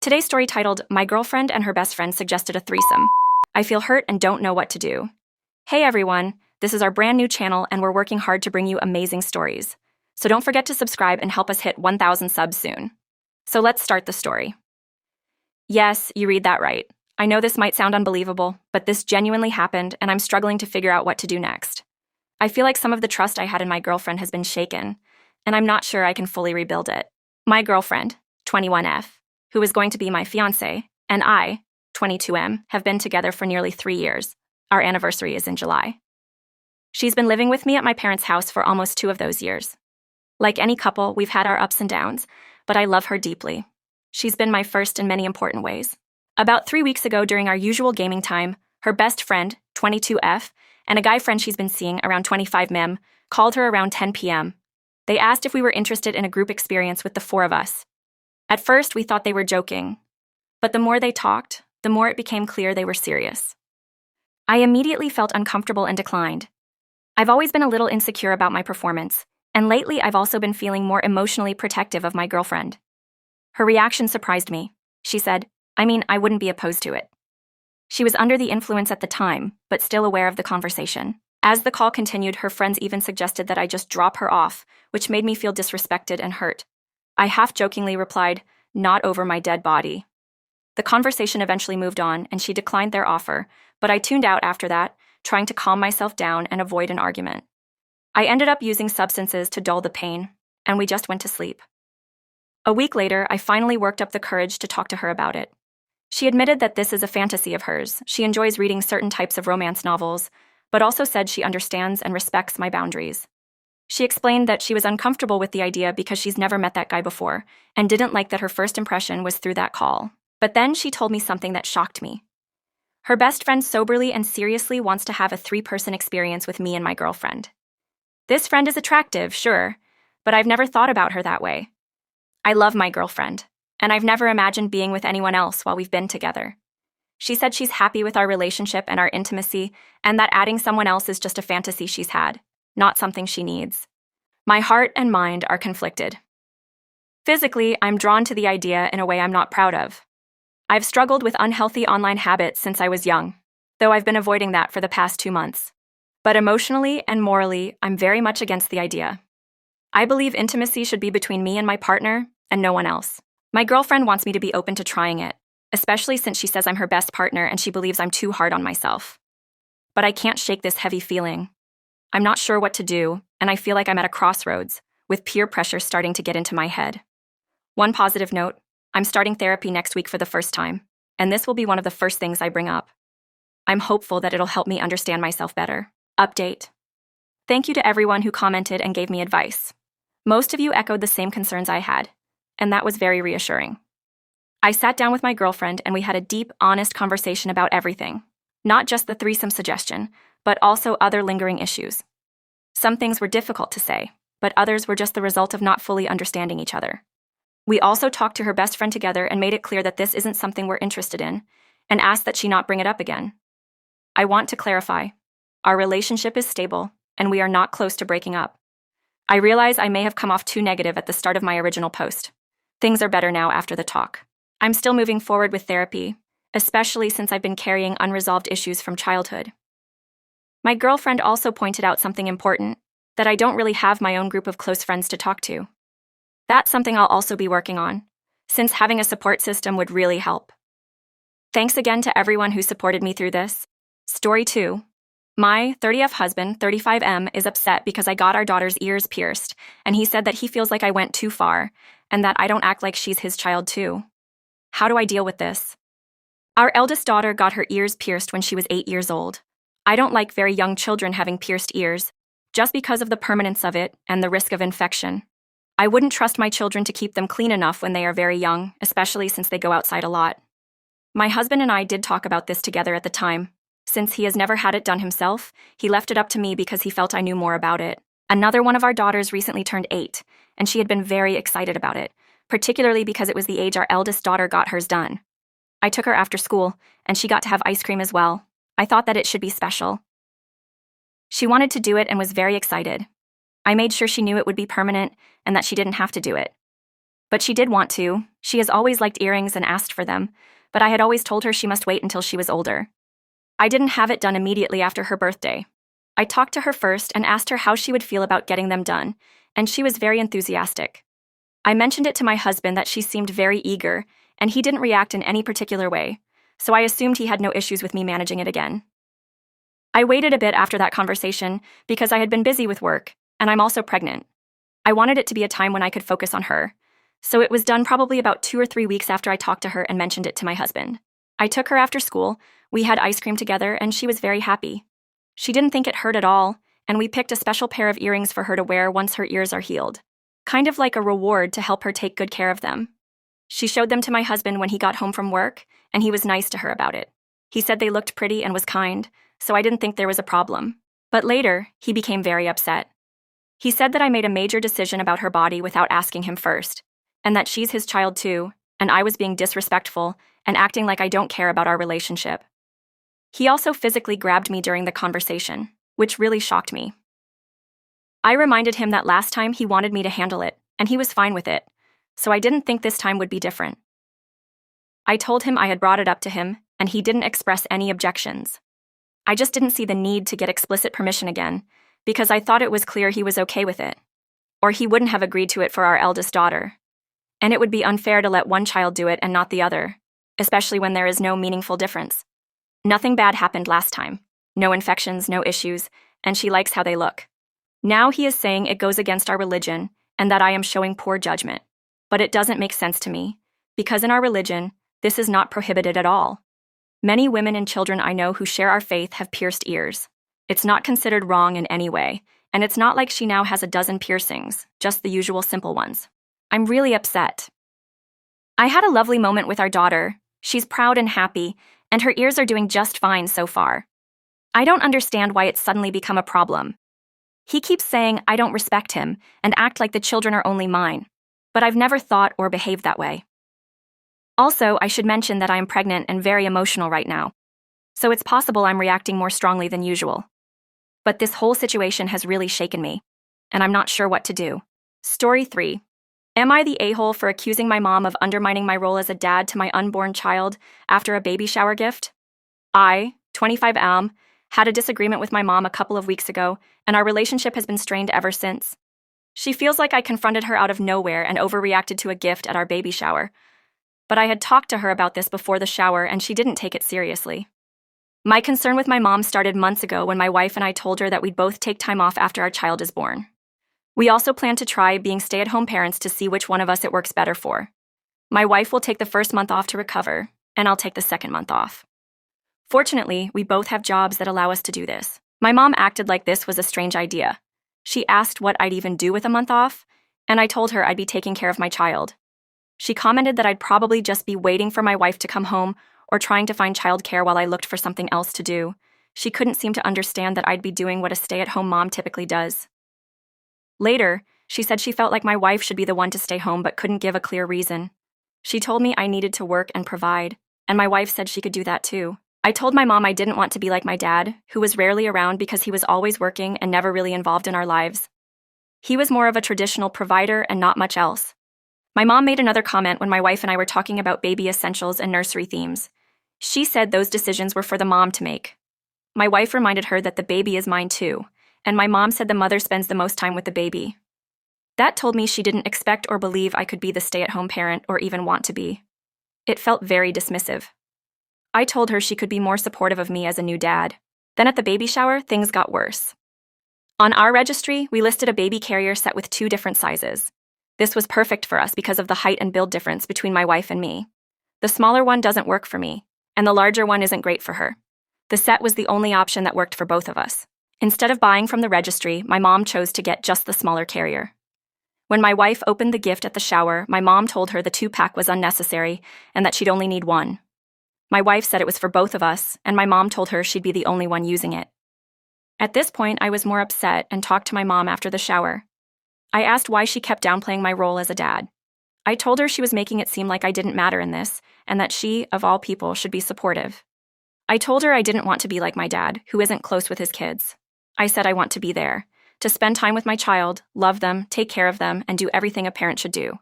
Today's story titled, My Girlfriend and Her Best Friend Suggested a Threesome. I feel hurt and don't know what to do. Hey everyone, this is our brand new channel and we're working hard to bring you amazing stories. So don't forget to subscribe and help us hit 1,000 subs soon. So let's start the story. Yes, you read that right. I know this might sound unbelievable, but this genuinely happened and I'm struggling to figure out what to do next. I feel like some of the trust I had in my girlfriend has been shaken, and I'm not sure I can fully rebuild it. My girlfriend, 21F, who is going to be my fiancé, and I, 22M, have been together for nearly 3 years. Our anniversary is in July. She's been living with me at my parents' house for almost 2 of those years. Like any couple, we've had our ups and downs, but I love her deeply. She's been my first in many important ways. About 3 weeks ago during our usual gaming time, her best friend, 22F, and a guy friend she's been seeing, around 25M, called her around 10 p.m. They asked if we were interested in a group experience with the 4 of us. At first, we thought they were joking, but the more they talked, the more it became clear they were serious. I immediately felt uncomfortable and declined. I've always been a little insecure about my performance, and lately I've also been feeling more emotionally protective of my girlfriend. Her reaction surprised me. She said, I wouldn't be opposed to it. She was under the influence at the time, but still aware of the conversation. As the call continued, her friends even suggested that I just drop her off, which made me feel disrespected and hurt. I half-jokingly replied, "Not over my dead body." The conversation eventually moved on, and she declined their offer, but I tuned out after that, trying to calm myself down and avoid an argument. I ended up using substances to dull the pain, and we just went to sleep. A week later, I finally worked up the courage to talk to her about it. She admitted that this is a fantasy of hers. She enjoys reading certain types of romance novels, but also said she understands and respects my boundaries. She explained that she was uncomfortable with the idea because she's never met that guy before, and didn't like that her first impression was through that call. But then she told me something that shocked me. Her best friend soberly and seriously wants to have a 3-person experience with me and my girlfriend. This friend is attractive, sure, but I've never thought about her that way. I love my girlfriend, and I've never imagined being with anyone else while we've been together. She said she's happy with our relationship and our intimacy, and that adding someone else is just a fantasy she's had, not something she needs. My heart and mind are conflicted. Physically, I'm drawn to the idea in a way I'm not proud of. I've struggled with unhealthy online habits since I was young, though I've been avoiding that for the past 2 months. But emotionally and morally, I'm very much against the idea. I believe intimacy should be between me and my partner, and no one else. My girlfriend wants me to be open to trying it, especially since she says I'm her best partner and she believes I'm too hard on myself. But I can't shake this heavy feeling. I'm not sure what to do, and I feel like I'm at a crossroads, with peer pressure starting to get into my head. One positive note, I'm starting therapy next week for the first time, and this will be one of the first things I bring up. I'm hopeful that it'll help me understand myself better. Update. Thank you to everyone who commented and gave me advice. Most of you echoed the same concerns I had, and that was very reassuring. I sat down with my girlfriend and we had a deep, honest conversation about everything. Not just the threesome suggestion, but also other lingering issues. Some things were difficult to say, but others were just the result of not fully understanding each other. We also talked to her best friend together and made it clear that this isn't something we're interested in, and asked that she not bring it up again. I want to clarify. Our relationship is stable, and we are not close to breaking up. I realize I may have come off too negative at the start of my original post. Things are better now after the talk. I'm still moving forward with therapy, especially since I've been carrying unresolved issues from childhood. My girlfriend also pointed out something important, that I don't really have my own group of close friends to talk to. That's something I'll also be working on, since having a support system would really help. Thanks again to everyone who supported me through this. Story 2. My 30F husband, 35M, is upset because I got our daughter's ears pierced, and he said that he feels like I went too far, and that I don't act like she's his child too. How do I deal with this? Our eldest daughter got her ears pierced when she was 8 years old. I don't like very young children having pierced ears, just because of the permanence of it and the risk of infection. I wouldn't trust my children to keep them clean enough when they are very young, especially since they go outside a lot. My husband and I did talk about this together at the time. Since he has never had it done himself, he left it up to me because he felt I knew more about it. Another one of our daughters recently turned 8, and she had been very excited about it, particularly because it was the age our eldest daughter got hers done. I took her after school, and she got to have ice cream as well. I thought that it should be special. She wanted to do it and was very excited. I made sure she knew it would be permanent and that she didn't have to do it. But she did want to. She has always liked earrings and asked for them, but I had always told her she must wait until she was older. I didn't have it done immediately after her birthday. I talked to her first and asked her how she would feel about getting them done, and she was very enthusiastic. I mentioned it to my husband that she seemed very eager, and he didn't react in any particular way, so I assumed he had no issues with me managing it again. I waited a bit after that conversation because I had been busy with work, and I'm also pregnant. I wanted it to be a time when I could focus on her, so it was done probably about 2 or 3 weeks after I talked to her and mentioned it to my husband. I took her after school, we had ice cream together, and she was very happy. She didn't think it hurt at all, and we picked a special pair of earrings for her to wear once her ears are healed, kind of like a reward to help her take good care of them. She showed them to my husband when he got home from work, and he was nice to her about it. He said they looked pretty and was kind, so I didn't think there was a problem. But later, he became very upset. He said that I made a major decision about her body without asking him first, and that she's his child too, and I was being disrespectful and acting like I don't care about our relationship. He also physically grabbed me during the conversation, which really shocked me. I reminded him that last time he wanted me to handle it, and he was fine with it, so I didn't think this time would be different. I told him I had brought it up to him, and he didn't express any objections. I just didn't see the need to get explicit permission again, because I thought it was clear he was okay with it, or he wouldn't have agreed to it for our eldest daughter. And it would be unfair to let one child do it and not the other, especially when there is no meaningful difference. Nothing bad happened last time. No infections, no issues, and she likes how they look. Now he is saying it goes against our religion and that I am showing poor judgment. But it doesn't make sense to me, because in our religion, this is not prohibited at all. Many women and children I know who share our faith have pierced ears. It's not considered wrong in any way, and it's not like she now has a dozen piercings, just the usual simple ones. I'm really upset. I had a lovely moment with our daughter. She's proud and happy, and her ears are doing just fine so far. I don't understand why it's suddenly become a problem. He keeps saying I don't respect him and act like the children are only mine, but I've never thought or behaved that way. Also, I should mention that I am pregnant and very emotional right now, so it's possible I'm reacting more strongly than usual. But this whole situation has really shaken me, and I'm not sure what to do. Story 3. Am I the a-hole for accusing my mom of undermining my role as a dad to my unborn child after a baby shower gift? I, 25 am, had a disagreement with my mom a couple of weeks ago, and our relationship has been strained ever since. She feels like I confronted her out of nowhere and overreacted to a gift at our baby shower. But I had talked to her about this before the shower, and she didn't take it seriously. My concern with my mom started months ago when my wife and I told her that we'd both take time off after our child is born. We also plan to try being stay-at-home parents to see which one of us it works better for. My wife will take the first month off to recover, and I'll take the second month off. Fortunately, we both have jobs that allow us to do this. My mom acted like this was a strange idea. She asked what I'd even do with a month off, and I told her I'd be taking care of my child. She commented that I'd probably just be waiting for my wife to come home or trying to find childcare while I looked for something else to do. She couldn't seem to understand that I'd be doing what a stay-at-home mom typically does. Later, she said she felt like my wife should be the one to stay home but couldn't give a clear reason. She told me I needed to work and provide, and my wife said she could do that too. I told my mom I didn't want to be like my dad, who was rarely around because he was always working and never really involved in our lives. He was more of a traditional provider and not much else. My mom made another comment when my wife and I were talking about baby essentials and nursery themes. She said those decisions were for the mom to make. My wife reminded her that the baby is mine too, and my mom said the mother spends the most time with the baby. That told me she didn't expect or believe I could be the stay-at-home parent or even want to be. It felt very dismissive. I told her she could be more supportive of me as a new dad. Then at the baby shower, things got worse. On our registry, we listed a baby carrier set with 2 different sizes. This was perfect for us because of the height and build difference between my wife and me. The smaller one doesn't work for me, and the larger one isn't great for her. The set was the only option that worked for both of us. Instead of buying from the registry, my mom chose to get just the smaller carrier. When my wife opened the gift at the shower, my mom told her the 2-pack was unnecessary and that she'd only need one. My wife said it was for both of us, and my mom told her she'd be the only one using it. At this point, I was more upset and talked to my mom after the shower. I asked why she kept downplaying my role as a dad. I told her she was making it seem like I didn't matter in this, and that she, of all people, should be supportive. I told her I didn't want to be like my dad, who isn't close with his kids. I said I want to be there, to spend time with my child, love them, take care of them, and do everything a parent should do.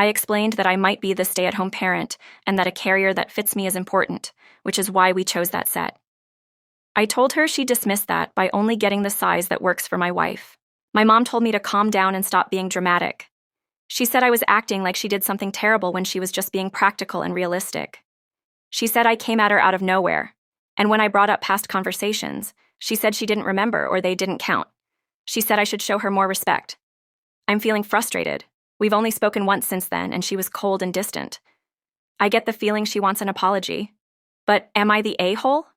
I explained that I might be the stay-at-home parent and that a carrier that fits me is important, which is why we chose that set. I told her she dismissed that by only getting the size that works for my wife. My mom told me to calm down and stop being dramatic. She said I was acting like she did something terrible when she was just being practical and realistic. She said I came at her out of nowhere, and when I brought up past conversations, she said she didn't remember or they didn't count. She said I should show her more respect. I'm feeling frustrated. We've only spoken once since then, and she was cold and distant. I get the feeling she wants an apology. But am I the a-hole?